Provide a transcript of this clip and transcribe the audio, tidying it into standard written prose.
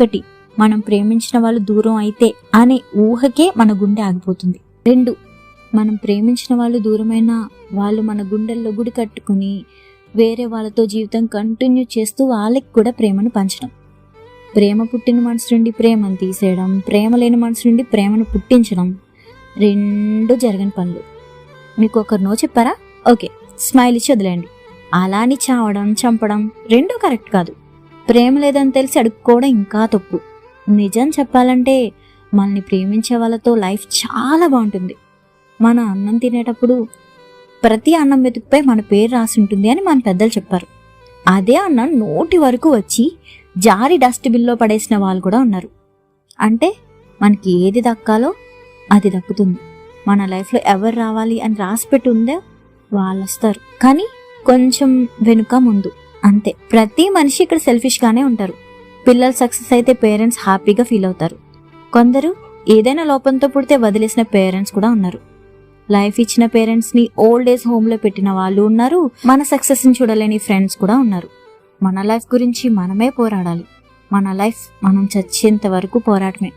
ఒకటి, మనం ప్రేమించిన వాళ్ళు దూరం అయితే అనే ఊహకే మన గుండె ఆగిపోతుంది. 2, మనం ప్రేమించిన వాళ్ళు దూరమైన వాళ్ళు మన గుండెల్లో గుడి కట్టుకుని వేరే వాళ్ళతో జీవితం కంటిన్యూ చేస్తూ వాళ్ళకి కూడా ప్రేమను పంచడం. ప్రేమ పుట్టిన మనసు నుండి ప్రేమను తీసేయడం, ప్రేమ లేని మనసు నుండి ప్రేమను పుట్టించడం 2 జరగని పనులు. మీకు ఒకరు నో చెప్పారా? ఓకే, స్మైల్ ఇచ్చి వదిలేయండి. అలాని చావడం, చంపడం 2 కరెక్ట్ కాదు. ప్రేమ లేదని తెలిసి అడుక్కోవడం ఇంకా తప్పు. నిజం చెప్పాలంటే మనల్ని ప్రేమించే వాళ్ళతో లైఫ్ చాలా బాగుంటుంది. మన అన్నం తినేటప్పుడు ప్రతి అన్నం మెతుకుపై మన పేరు రాసి ఉంటుంది అని మన పెద్దలు చెప్పారు. అదే అన్నం నోటి వరకు వచ్చి జారి డస్ట్బిన్లో పడేసిన వాళ్ళు కూడా ఉన్నారు. అంటే మనకి ఏది దక్కాలో అది దక్కుతుంది. మన లైఫ్లో ఎవరు రావాలి అని రాసిపెట్టి ఉందో వాళ్ళు వస్తారు, కానీ కొంచెం వెనుక ముందు అంతే. ప్రతి మనిషి ఇక్కడ సెల్ఫిష్గానే ఉంటారు. పిల్లలు సక్సెస్ అయితే పేరెంట్స్ హ్యాపీగా ఫీల్ అవుతారు. కొందరు ఏదైనా లోపంతో పుడితే వదిలేసిన పేరెంట్స్ కూడా ఉన్నారు. లైఫ్ ఇచ్చిన పేరెంట్స్ని ఓల్డ్ ఏజ్ హోమ్లో పెట్టిన వాళ్ళు ఉన్నారు. మన సక్సెస్ని చూడలేని ఫ్రెండ్స్ కూడా ఉన్నారు. మన లైఫ్ గురించి మనమే పోరాడాలి. మన లైఫ్ మనం చచ్చేంత వరకు పోరాటమే.